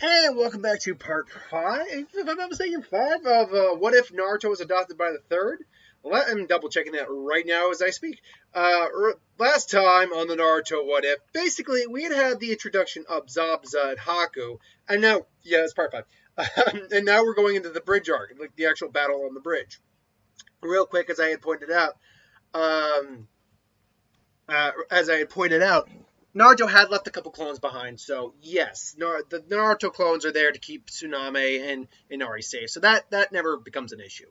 And welcome back to part 5, if I'm not mistaken, 5 of What If Naruto Was Adopted by the Third? Well, I'm double checking that right now as I speak. Last time on the Naruto What If, basically we had the introduction of Zabuza and Haku, and now, yeah, it's part 5. And now we're going into the bridge arc, like the actual battle on the bridge. Real quick, um, as I had pointed out, Naruto had left a couple clones behind, so yes, the Naruto clones are there to keep Tsunade and Inari safe, so that never becomes an issue.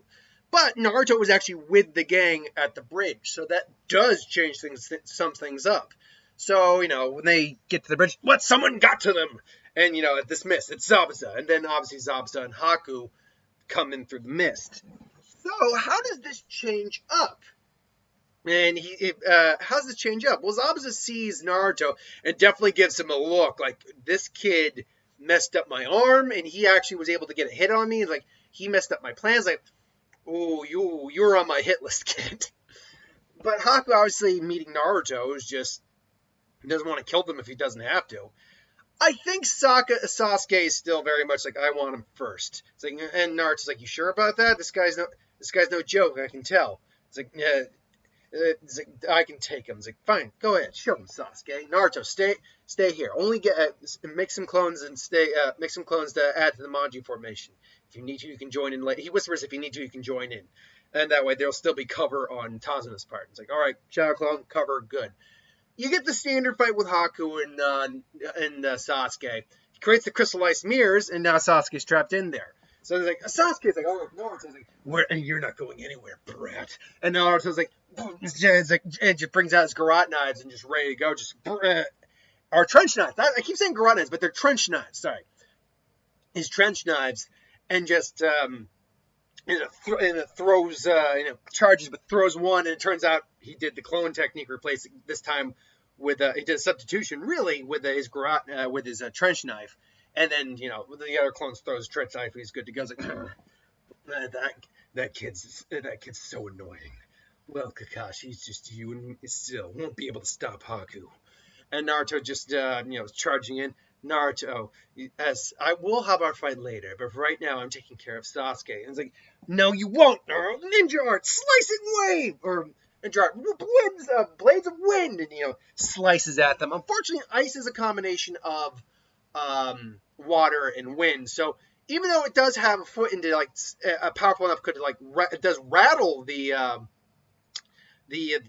But Naruto was actually with the gang at the bridge, so that does change some things up. So, when they get to the bridge, what? Someone got to them! And, dismissed. It's Zabuza. And then, obviously, Zabuza and Haku come in through the mist. So, how does this change up? And how's this change up? Well, Zabuza sees Naruto and definitely gives him a look like, this kid messed up my arm, and he actually was able to get a hit on me. Like, he messed up my plans. Like, oh, you're on my hit list, kid. But Haku, obviously, meeting Naruto, doesn't want to kill them if he doesn't have to. I think Sasuke is still very much like, I want him first. It's like, and Naruto's like, you sure about that? This guy's no joke, I can tell. It's like, yeah. It's like, I can take him. It's like, fine, go ahead, show him, Sasuke. Naruto, stay here. Only make some clones and make some clones to add to the Manji formation. If you need to, you can join in. He whispers, if you need to, you can join in, and that way there'll still be cover on Tazuna's part. It's like, all right, shadow clone cover, good. You get the standard fight with Haku and Sasuke. He creates the crystallized mirrors, and now Sasuke's trapped in there. So it's like, Sasuke's like, oh, Naruto's like, you're not going anywhere, brat. And Naruto's like, and just brings out his garrote knives and just ready to go. Or trench knives. I keep saying garrote knives, but they're trench knives. Sorry. His trench knives, and just, throws, charges, but throws one, and it turns out he did the clone technique, replacing this time with, he did a substitution, really, with his garrote, with his trench knife. And then, the other clones throws a trench knife, he's good to go. It's like, that kid's so annoying. Well, Kakashi's just you and still won't be able to stop Haku. And Naruto just, charging in. Naruto, as I will have our fight later, but right now I'm taking care of Sasuke. And it's like, no, you won't, Naruto. Ninja art, slice it wave, ninja art, blades of wind, and slices at them. Unfortunately, ice is a combination of water and wind. So even though it does have a foot into a powerful enough, it does rattle the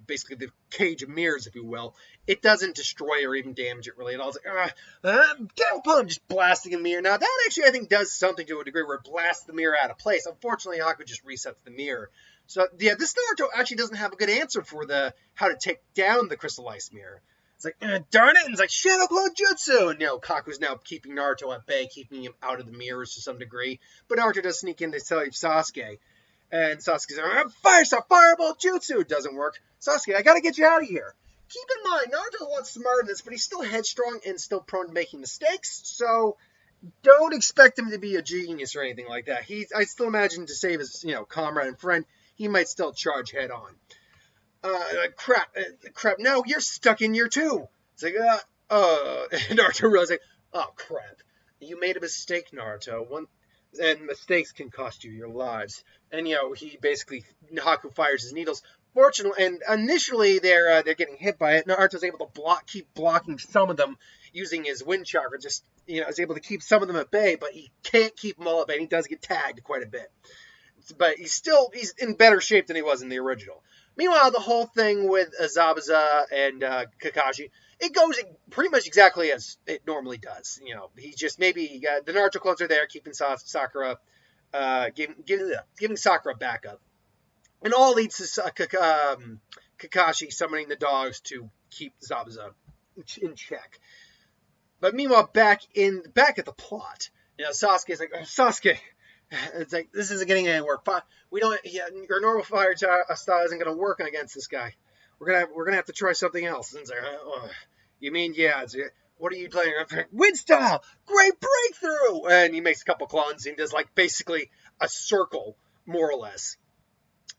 basically the cage of mirrors, if you will, it doesn't destroy or even damage it really at all. It's like, get upon him, just blasting a mirror. Now that actually I think does something to a degree where it blasts the mirror out of place. Unfortunately, Haku just resets the mirror. So yeah, this Naruto actually doesn't have a good answer for how to take down the crystallized mirror. It's like, darn it, and it's like, Shadow Clone Jutsu! And, Kaku's now keeping Naruto at bay, keeping him out of the mirrors to some degree. But Naruto does sneak in to save Sasuke. And Sasuke's like, Fireball Jutsu! It doesn't work. Sasuke, I gotta get you out of here. Keep in mind, Naruto's a lot smarter than this, but he's still headstrong and still prone to making mistakes, so don't expect him to be a genius or anything like that. I still imagine to save his, comrade and friend, he might still charge head on. Crap, no, you're stuck in year 2. It's like, and Naruto realizes, oh, crap. You made a mistake, Naruto. And mistakes can cost you your lives. And, Haku fires his needles. Fortunately, and initially they're getting hit by it. Naruto's able to keep blocking some of them using his wind chakra. Just, is able to keep some of them at bay, but he can't keep them all at bay. And he does get tagged quite a bit. But he's in better shape than he was in the original. Meanwhile, the whole thing with Zabuza and Kakashi, it goes pretty much exactly as it normally does. He's just the Naruto clones are there keeping Sakura, giving Sakura backup. And all leads to Kakashi summoning the dogs to keep Zabuza in check. But meanwhile, back at the plot, Sasuke's like, Sasuke. It's like, this isn't getting anywhere. Your normal fire style isn't going to work against this guy. We're gonna have to try something else. And it's like, you mean, yeah? What are you playing? Wind style, great breakthrough. And he makes a couple clones and does basically a circle, more or less.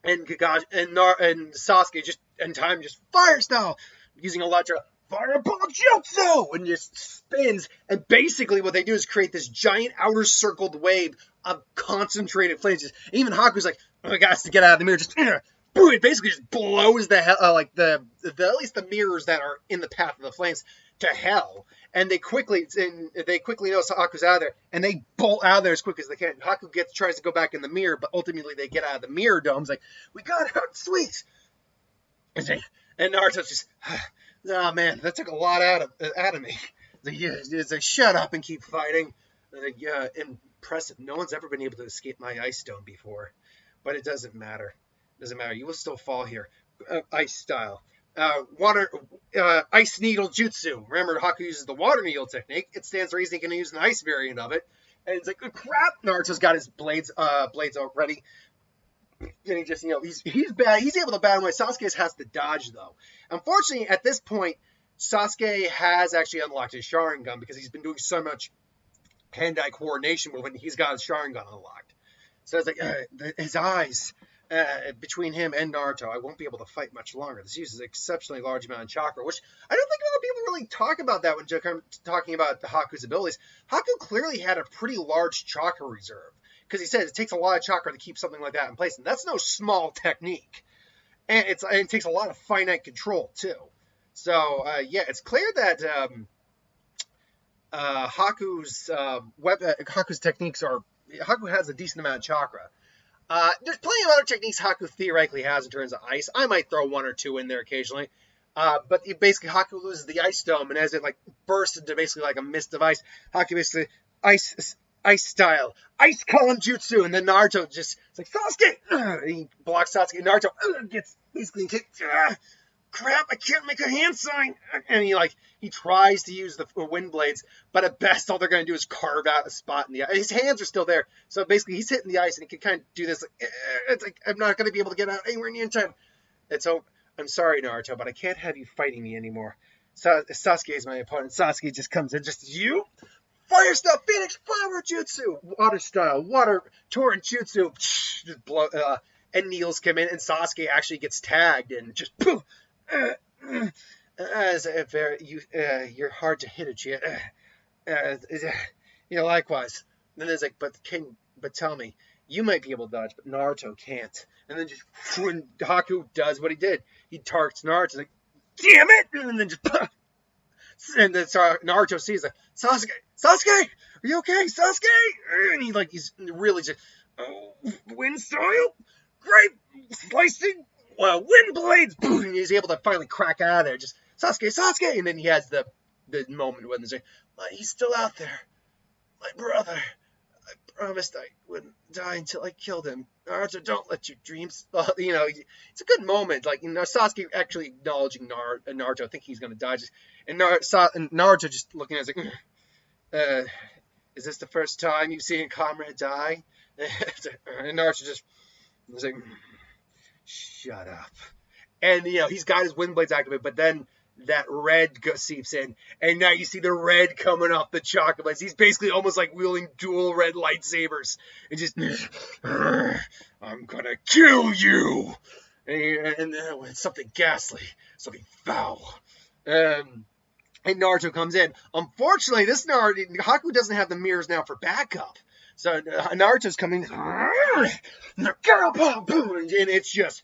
And Kakashi and Sasuke just fire style, using Electra, fireball jutsu, and just spins. And basically what they do is create this giant outer circled wave of concentrated flames. Just, even Haku's like, oh my gosh, to get out of the mirror, just boom, it basically just blows the hell, like the at least the mirrors that are in the path of the flames to hell. And they quickly notice Haku's out of there, and they bolt out of there as quick as they can. Haku tries to go back in the mirror, but ultimately they get out of the mirror domes. Like, we got out, sweet. And Naruto's just, oh man, that took a lot out of me. It's like, shut up and keep fighting. Like, yeah, impressive. No one's ever been able to escape my ice stone before, but it doesn't matter. It doesn't matter. You will still fall here, ice style. Ice needle jutsu. Remember, Haku uses the water needle technique. It stands to reason he can use an ice variant of it. And it's like, oh, crap! Naruto's got his blades already. And he just, he's bad. He's able to battle away. Sasuke has to dodge, though. Unfortunately, at this point, Sasuke has actually unlocked his Sharingan because he's been doing so much hand-eye coordination when he's got his Sharingan unlocked. So it's like, his eyes... between him and Naruto, I won't be able to fight much longer. This uses an exceptionally large amount of chakra, which I don't think a lot of people really talk about that when talking about Haku's abilities. Haku clearly had a pretty large chakra reserve, because he said it takes a lot of chakra to keep something like that in place, and that's no small technique. And it takes a lot of finite control, too. So, yeah, it's clear that Haku's techniques are... Haku has a decent amount of chakra. There's plenty of other techniques Haku theoretically has in terms of ice. I might throw one or two in there occasionally. But basically, Haku loses the ice dome, and as it bursts into basically like a mist of ice, Haku basically ice style, ice column jutsu, and then Naruto just it's like Sasuke. He blocks Sasuke. Naruto gets basically kicked. Crap! I can't make a hand sign. And he tries to use the wind blades, but at best all they're going to do is carve out a spot in the ice. His hands are still there, so basically he's hitting the ice and he can kind of do this. It's like I'm not going to be able to get out anywhere near in time. And so I'm sorry, Naruto, but I can't have you fighting me anymore. Sasuke is my opponent. Sasuke just comes in, just you. Fire style, Phoenix Flower Jutsu, water style, water torrent jutsu. Just blow, and Niels come in, and Sasuke actually gets tagged and just poof. You're hard to hit it yet. Likewise. And then there's like, but tell me, you might be able to dodge, but Naruto can't. And then just when Haku does what he did, he targets Naruto, like, damn it! And then just, and then Naruto sees like, Sasuke, are you okay, Sasuke? And he's really just, wind style, great, slicing. Well, wind blades! And he's able to finally crack out of there. Just, Sasuke! And then he has the moment when he's like, he's still out there. My brother. I promised I wouldn't die until I killed him. Naruto, don't let your dreams... it's a good moment. Sasuke actually acknowledging Naruto, thinking he's going to die. And Naruto just looking at it, like, is this the first time you've seen a comrade die? And Naruto just was like... Shut up. And, he's got his wind blades activated, but then that red seeps in, and now you see the red coming off the chakra blades. He's basically almost like wielding dual red lightsabers. And just, I'm gonna kill you! And it's something ghastly, something foul. And Naruto comes in. Unfortunately, Haku doesn't have the mirrors now for backup. So Naruto's coming, and it's just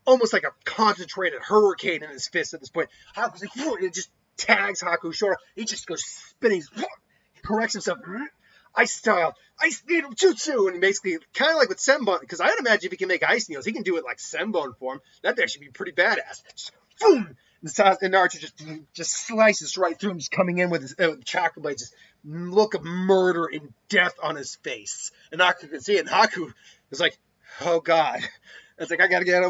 almost like a concentrated hurricane in his fist at this point. Haku's like, and it just tags Haku's shoulder. He just goes spinning, corrects himself, ice style, ice needle jutsu, and basically kind of like with Senbon, because I'd imagine if he can make ice needles, he can do it like Senbon form. That'd actually be pretty badass. Just, boom! And Naruto just slices right through him, just coming in with his chakra blades, just look of murder and death on his face. And Haku can see it, and Haku is like, oh god. It's like, I gotta get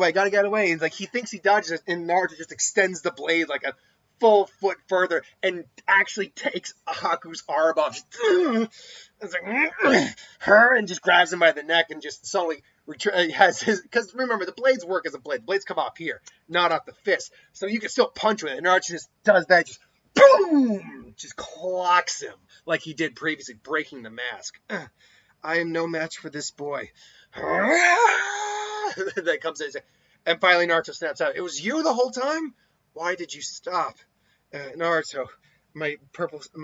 away. And he thinks he dodges it, and Naruto just extends the blade like a full foot further and actually takes Haku's arm off. It's like, and just grabs him by the neck and just suddenly has his, because remember, the blades work as a blade. The blades come off here, not off the fist. So you can still punch with it. And Naruto just does that, just boom! Just clocks him like he did previously, breaking the mask. I am no match for this boy. That comes in, and finally Naruto snaps out. It was you the whole time? Why did you stop? Naruto, my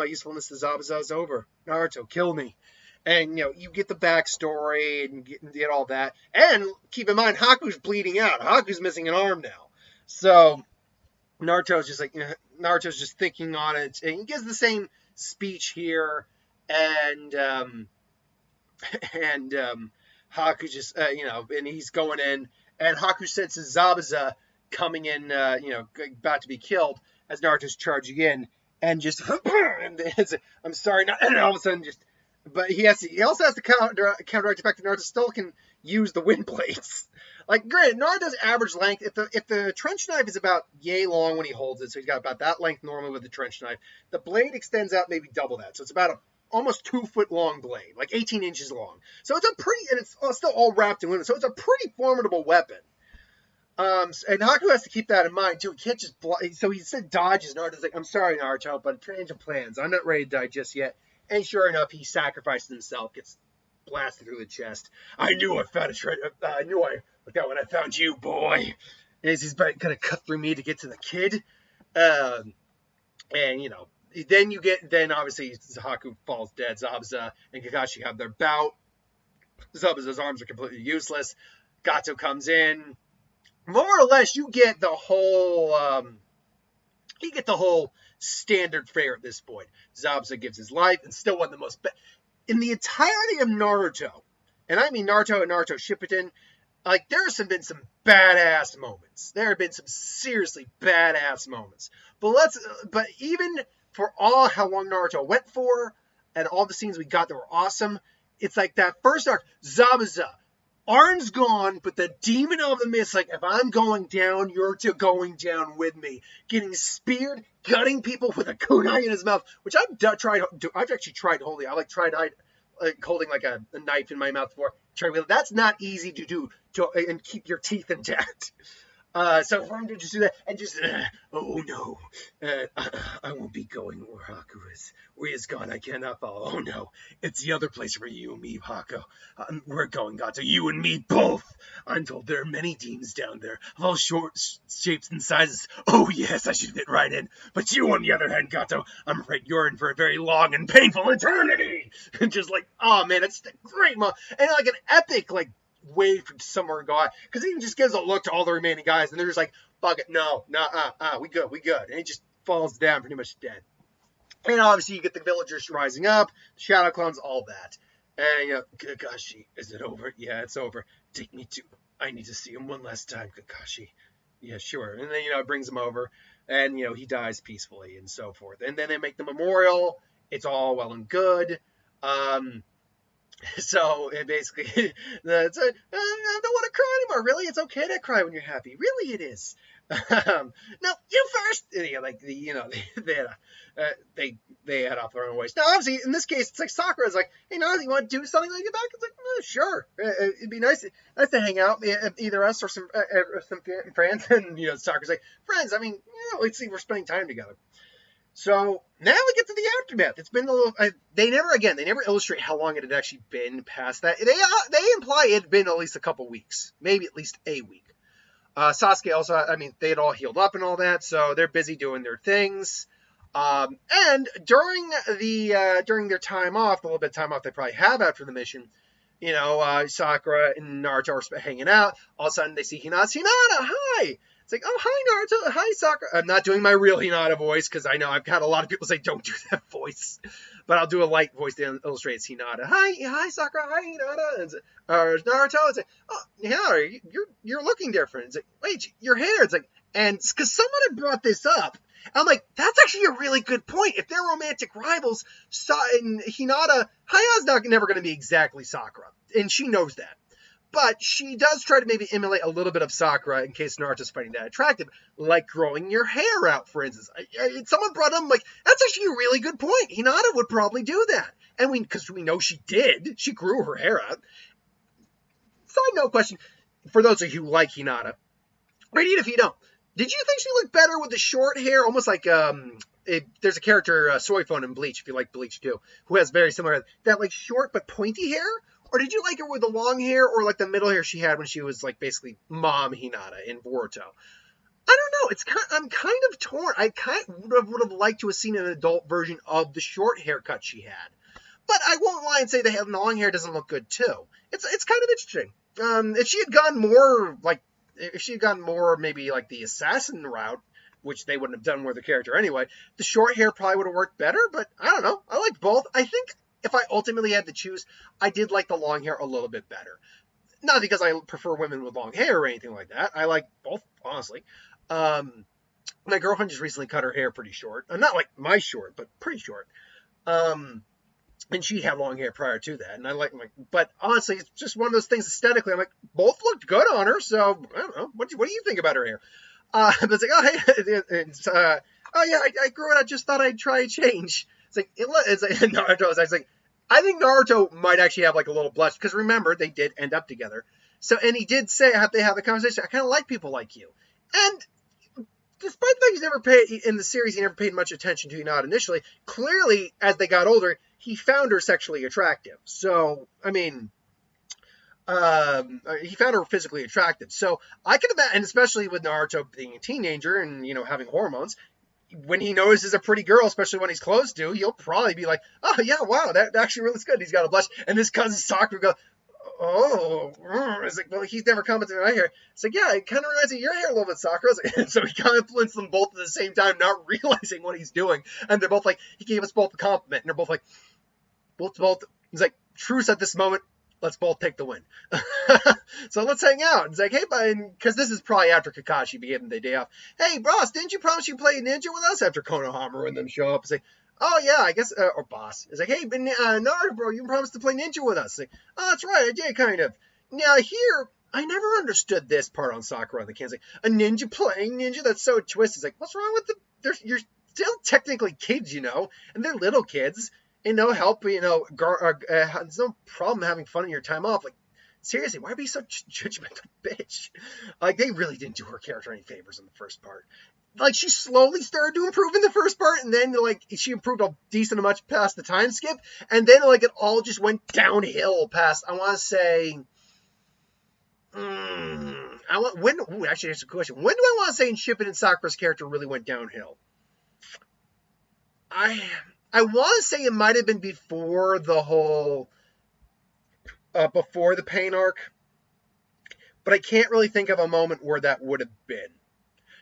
usefulness to Zabuza is over. Naruto, kill me. And you get the backstory and get all that. And keep in mind, Haku's bleeding out. Haku's missing an arm now. So Naruto's just thinking on it, and he gives the same speech here, and and Haku just and he's going in, and Haku senses Zabuza coming in, about to be killed as Naruto's charging in, and just I'm sorry, and all of a sudden just. But he also has to counteract the fact that Naruto still can use the wind blades. Like, granted, Naruto's average length, if the trench knife is about yay long when he holds it, so he's got about that length normally with the trench knife, the blade extends out maybe double that. So it's about almost 2 foot long blade, like 18 inches long. So it's and it's still all wrapped in wind. So it's a pretty formidable weapon. And Haku has to keep that in mind too. He can't just so he said dodges. Naruto's like, I'm sorry, Naruto, but change of plans. I'm not ready to die just yet. And sure enough, he sacrifices himself, gets blasted through the chest. I knew I found a treasure. I knew I looked out when I found you, boy. And he's going to cut through me to get to the kid. And then obviously Haku falls dead. Zabuza and Kakashi have their bout. Zabuza's arms are completely useless. Gato comes in. More or less, you get the whole standard fare at this point. Zabuza gives his life and still one of the most in the entirety of Naruto, and I mean Naruto and Naruto Shippuden. Like, there have been some badass moments. There have been some seriously badass moments. But even for all how long Naruto went for and all the scenes we got that were awesome, it's like that first arc, Zabuza. Arm's gone, but the demon of the mist, like, if I'm going down, you're going down with me. Getting speared, gutting people with a kunai in his mouth, which I've actually tried holding. I tried holding like a knife in my mouth before. That's not easy to do and keep your teeth intact. So for him to just do that and just, oh no, I won't be going where Haku is. Where he is gone, I cannot follow. Oh no, it's the other place where you and me, Haku. We're going, Gato, you and me both. I'm told there are many demons down there of all shapes and sizes. Oh yes, I should fit right in. But you, on the other hand, Gato, I'm afraid you're in for a very long and painful eternity. And just like, oh man, it's a great moment. And like an epic, like, wave from somewhere and go out, because he just gives a look to all the remaining guys, and they're just like, fuck it, no, we good, and he just falls down pretty much dead. And obviously you get the villagers rising up, the shadow clones, all that. And Kakashi, is it over? Yeah, it's over. Take me to, I need to see him one last time, Kakashi. Yeah, sure. And then it brings him over, and he dies peacefully and so forth. And then they make the memorial. It's all well and good. So it basically, I don't want to cry anymore. Really, it's okay to cry when you're happy. Really, it is. No, you first. They head off their own ways. Now, obviously, in this case, it's like Sakura's like, hey, Naruto, you want to do something like get back? It's like, sure. It'd be nice to hang out, either us or some friends. And Sakura's like, friends. I mean, let's see, we're spending time together. So now we get to the aftermath. It's been a little. They never illustrate how long it had actually been past that. They imply it had been at least a couple weeks, maybe at least a week. Sasuke also, they had all healed up and all that, so they're busy doing their things. And during their time off, the little bit of time off they probably have after the mission, Sakura and Naruto are hanging out. All of a sudden they see Hinata. Hinata, hi. It's like, oh, hi, Naruto. Hi, Sakura. I'm not doing my real Hinata voice because I know I've had a lot of people say don't do that voice. But I'll do a light voice to illustrate it's Hinata. Hi, Sakura. Hi, Hinata. And Naruto. It's like, oh, Hinata, you're looking different. It's like, wait, your hair. It's like, and because someone had brought this up. I'm like, that's actually a really good point. If they're romantic rivals, and Hinata, Haya's never going to be exactly Sakura. And she knows that. But she does try to maybe emulate a little bit of Sakura in case Naruto's finding that attractive, like growing your hair out, for instance. Someone brought up, like, that's actually a really good point. Hinata would probably do that. And because we know she did. She grew her hair out. Side note question, for those of you who like Hinata, or even if you don't, did you think she looked better with the short hair? Almost like, there's a character, Soifon in Bleach, if you like Bleach too, who has very similar, that like short but pointy hair? Or did you like her with the long hair or like the middle hair she had when she was like basically Mom Hinata in Boruto? I don't know. I'm kind of torn. I kind of would have liked to have seen an adult version of the short haircut she had. But I won't lie and say the long hair doesn't look good too. It's kind of interesting. If she had gone more maybe like the assassin route, which they wouldn't have done with the character anyway, the short hair probably would have worked better. But I don't know. I liked both. I think if I ultimately had to choose, I did like the long hair a little bit better. Not because I prefer women with long hair or anything like that. I like both, honestly. My girlfriend just recently cut her hair pretty short. Not like my short, but pretty short. And she had long hair prior to that, and I like but honestly, it's just one of those things aesthetically. I'm like, both looked good on her, so I don't know. What do you think about her hair? But it's like, oh hey, oh yeah, I grew it. I just thought I'd try a change. It's like Naruto. I was like, I think Naruto might actually have like a little blush because remember they did end up together. So and he did say they have the conversation. I kind of like people like you, and despite the fact he's never paid in the series, he never paid much attention to Hinata initially. Clearly, as they got older, he found her sexually attractive. So, I mean, he found her physically attractive. So I can imagine, and especially with Naruto being a teenager and having hormones, when he notices a pretty girl, especially when he's close to, he'll probably be like, "Oh yeah, wow, that actually really looks good." He's got a blush, and his cousin Sakura goes, "Oh," it's like, well, he's never commented on my hair. It's like, yeah, it kind of reminds me of your hair a little bit, Sakura. Like, so he compliments them both at the same time, not realizing what he's doing. And they're both like, he gave us both a compliment, and they're both like, both. He's like, truce at this moment. Let's both take the win. So let's hang out. It's like, hey, because this is probably after Kakashi gave him the day off. Hey, boss, didn't you promise you'd play Ninja with us after Konohamaru and them show up? It's like, oh, yeah, I guess, or boss. It's like, hey, Naruto, bro, you promised to play Ninja with us. It's like, oh, that's right, I did, kind of. Now, here, I never understood this part on Sakura on the Kansas. Like, a ninja playing Ninja? That's so twisted. It's like, what's wrong with you're still technically kids, and they're little kids. And no help, there's no problem having fun in your time off. Like, seriously, why be such a judgmental bitch? Like, they really didn't do her character any favors in the first part. Like, she slowly started to improve in the first part, and then, like, she improved a decent amount past the time skip, and then, like, it all just went downhill past, I want to say, actually, that's a question. When do I want to say in Shippuden and Sakura's character really went downhill? I want to say it might have been before the whole, before the pain arc, but I can't really think of a moment where that would have been.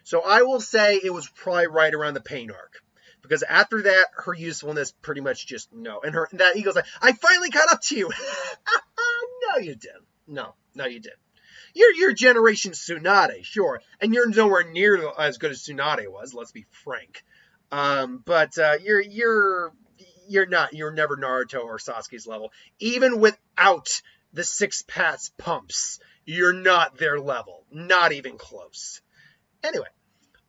So I will say it was probably right around the pain arc, because after that, her usefulness pretty much just no. And that ego's like, I finally caught up to you. No, you didn't. No, you didn't. You're Generation Tsunade, sure, and you're nowhere near as good as Tsunade was. Let's be frank. But you're never Naruto or Sasuke's level. Even without the 6-pass pumps, you're not their level. Not even close. Anyway,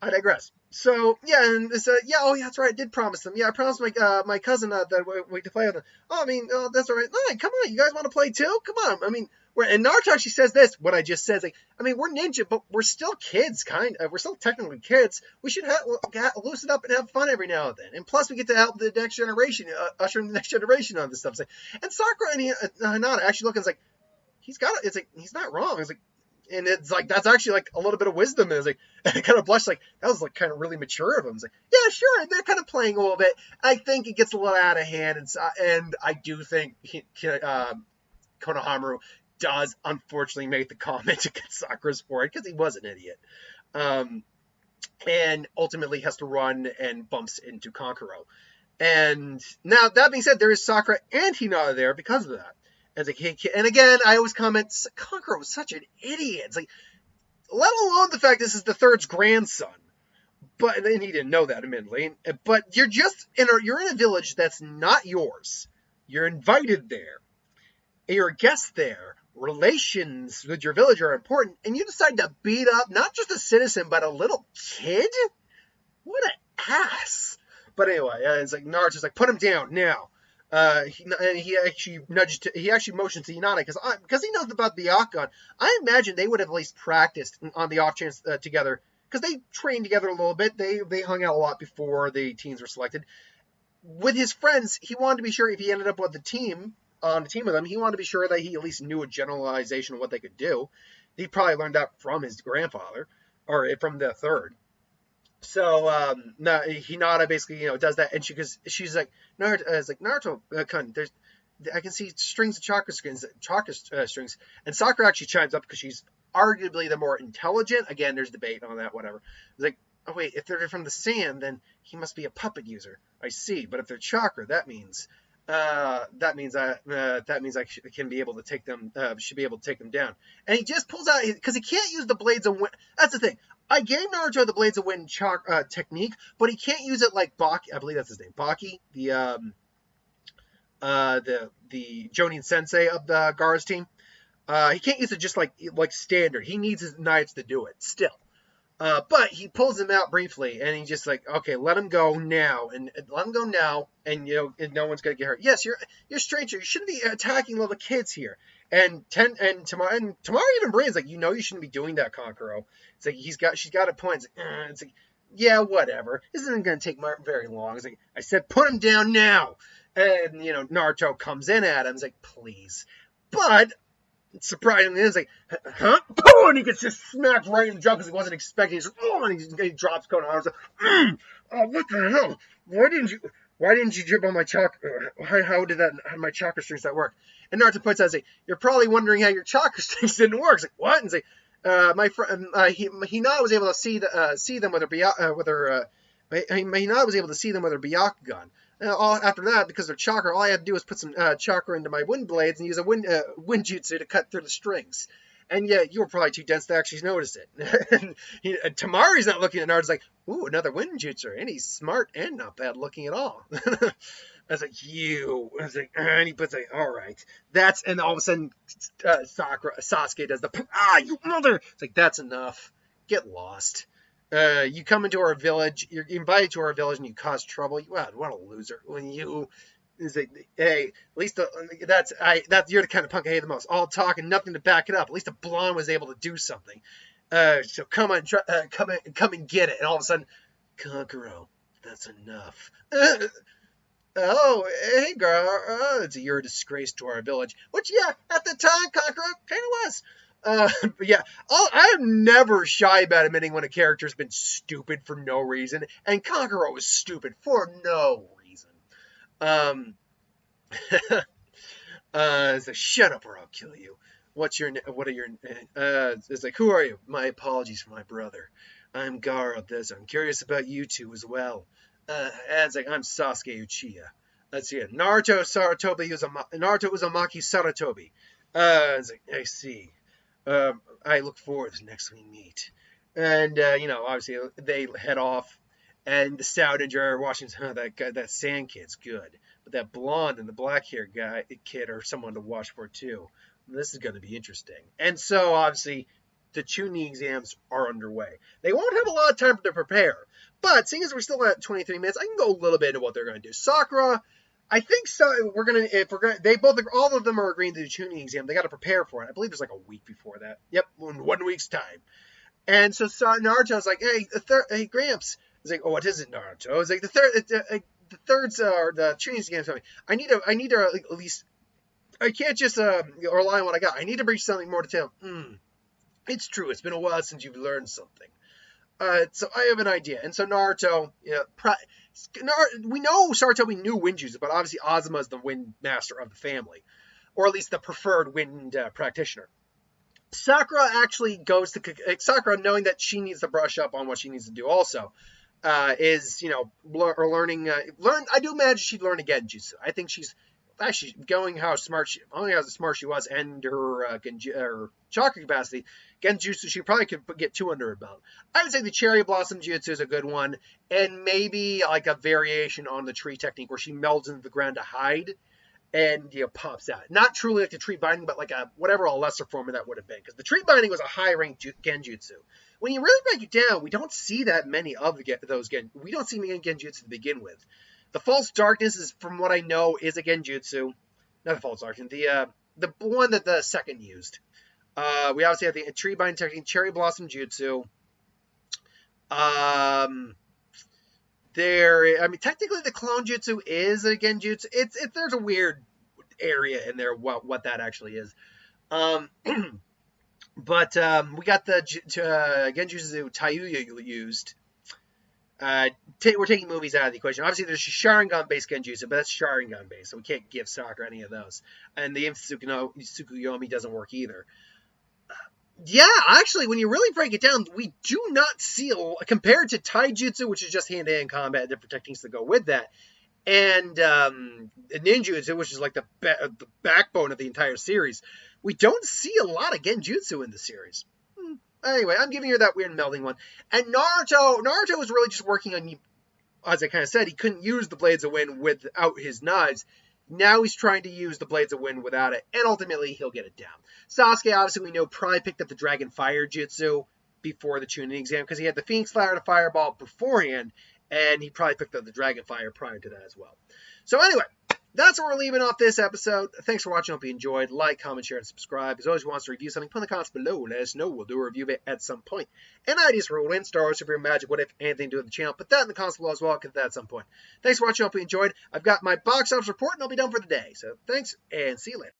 I digress. So, yeah, and it's, oh, yeah, that's right, I did promise them. Yeah, I promised my cousin that we could play with them. Oh, I mean, oh, that's all right. All right, come on, you guys want to play too? Come on, I mean, and Naruto actually says this, what I just said, like, I mean, we're ninja, but we're still kids, we're still technically kids. We should loosen up and have fun every now and then. And plus, we get to help the next generation, usher in the next generation on this stuff. And Sakura and Hinata actually look, and it's like, he's not wrong. It's like, and it's like, that's actually like a little bit of wisdom. And it's like, I kind of blushed, like, that was like kind of really mature of him. It's like, yeah, sure. And they're kind of playing a little bit. I think it gets a little out of hand. And I do think Konohamaru does unfortunately make the comment against Sakura's forehead because he was an idiot. And ultimately has to run and bumps into Kankuro. And now, that being said, there is Sakura and Hinata there because of that. As a kid, and again, I always comment, Kankuro was such an idiot. It's like, let alone the fact this is the third's grandson. But and he didn't know that, admittedly. But you're in a village that's not yours. You're invited there. You're a guest there. Relations with your village are important, and you decide to beat up not just a citizen, but a little kid? What an ass. But anyway, it's like Naruto's like, put him down now. He actually motions to Hinata because he knows about the Akon. I imagine they would have at least practiced on the off chance together, because they trained together a little bit. They hung out a lot before the teams were selected. With his friends, he wanted to be sure if he ended up with the team with them, he wanted to be sure that he at least knew a generalization of what they could do. He probably learned that from his grandfather. or from the third. So Hinata basically does that, and she's like Naruto, Kun, there's I can see strings of chakra strings, and Sakura actually chimes up because she's arguably the more intelligent. Again, there's debate on that, whatever. It's like, oh wait, if they're from the sand, then he must be a puppet user. I see, but if they're chakra, that means I can be able to take them. Should be able to take them down. And he just pulls out because he can't use the blades of wind. That's the thing. I gave Naruto the blades of wind technique, but he can't use it like Baki. I believe that's his name, Baki, the Jonin Sensei of the Gaara's team. He can't use it just like standard. He needs his knives to do it still. But he pulls him out briefly, and he's just like, okay, let him go now, and no one's gonna get hurt. Yes, you're a stranger. You shouldn't be attacking little kids here. And Tamara even brains like, you shouldn't be doing that, Kankuro. It's like she's got a point. It's like, yeah, whatever. This isn't gonna take very long. It's like, I said, put him down now. And Naruto comes in at him. It's like, please, but. Surprisingly, it's like, huh? Oh, and he gets just smacked right in the jaw because he wasn't expecting. And he drops Konoha. Like, what the hell? Why didn't you drip on my chakra? How did my chakra strings that work? And Naruto points out, you're probably wondering how your chakra strings didn't work. It's like, what? And my friend, Hinata was able to see them with her Hinata was able to see them with her Byakugan. After that, because they're chakra, all I had to do was put some chakra into my wind blades and use a wind jutsu to cut through the strings. And yeah, you were probably too dense to actually notice it. And Tamari's not looking at Naruto's like, ooh, another wind jutsu, and he's smart and not bad looking at all. I was like, and he puts like, all right, and all of a sudden, Sasuke does you mother. It's like, that's enough. Get lost. You come into our village, you're invited to our village, and you cause trouble. Wow, what a loser! It's like, hey, at least you're the kind of punk I hate the most. All talk and nothing to back it up. At least the blonde was able to do something. So come on, come and get it. And all of a sudden, Kankuro, that's enough. Oh, hey, girl, you're a disgrace to our village. Which, yeah, at the time, Kankuro kind of was. But yeah, I'm never shy about admitting when a character's been stupid for no reason, and Kankuro was stupid for no reason. So shut up or I'll kill you. What are your it's like, who are you? My apologies for my brother. I'm Gaara Deza. I'm curious about you two as well. And it's like, I'm Sasuke Uchiha. Let's see it. Naruto Uzumaki Saratobi. It's like, I see. I look forward to next we meet. And, obviously they head off, and the Stoudager are watching, that sand kid's good. But that blonde and the black-haired kid are someone to watch for, too. This is going to be interesting. And so, obviously, the Chunin exams are underway. They won't have a lot of time to prepare. But, seeing as we're still at 23 minutes, I can go a little bit into what they're going to do. Sakura, I think so. All of them are agreeing to the Chunin exam. They got to prepare for it. I believe there's like a week before that. Yep, in 1 week's time. And so Naruto's like, hey, Gramps. He's like, oh, what is it, Naruto? It's like the Chunin exam. I need to at least. I can't just rely on what I got. I need to bring something more detailed. It's true. It's been a while since you've learned something. So I have an idea. And so Naruto, we know Saratobi knew wind jutsu, but obviously Azuma is the wind master of the family, or at least the preferred wind practitioner. Sakura actually goes to Sakura, knowing that she needs to brush up on what she needs to do. Also, is learning. I do imagine she'd learn again jutsu. I think she's actually going how smart she was, and her chakra capacity. Genjutsu, she probably could get 2 under her belt. I would say the Cherry Blossom Jutsu is a good one, and maybe like a variation on the tree technique where she melds into the ground to hide and pops out. Not truly like the tree binding, but like a lesser form of that would have been, because the tree binding was a high rank Genjutsu. When you really break it down, we don't see that many of those we don't see many Genjutsu to begin with. The False Darkness is, from what I know, is a Genjutsu. Not the False Darkness, the one that the second used. We obviously have the tree binding technique, Cherry Blossom Jutsu. Technically the Clone Jutsu is a Genjutsu. There's a weird area in there what that actually is. But we got the Genjutsu Taiyuya used. We're taking movies out of the equation. Obviously, there's Sharingan-based Genjutsu, but that's Sharingan-based, so we can't give Sokka any of those. And the Tsukuyomi doesn't work either. Yeah, actually, when you really break it down, we do not see, compared to Taijutsu, which is just hand-to-hand combat, different techniques that go with that, and Ninjutsu, which is like the backbone of the entire series, we don't see a lot of Genjutsu in the series. Anyway, I'm giving you that weird melding one. And Naruto was really just working on, as I kind of said, he couldn't use the Blades of Wind without his knives. Now he's trying to use the Blades of Wind without it, and ultimately he'll get it down. Sasuke, obviously, we know, probably picked up the Dragon Fire Jutsu before the Chunin exam, because he had the Phoenix Flower and a Fireball beforehand, and he probably picked up the Dragon Fire prior to that as well. So anyway, that's where we're leaving off this episode. Thanks for watching. Hope you enjoyed. Like, comment, share, and subscribe. As always, if you want us to review something, put in the comments below. Let us know. We'll do a review of it at some point. And ideas for Win, Star Wars, Super Magic, what if, anything to do with the channel. Put that in the comments below as well. Get that at some point. Thanks for watching. Hope you enjoyed. I've got my box office report, and I'll be done for the day. So thanks, and see you later.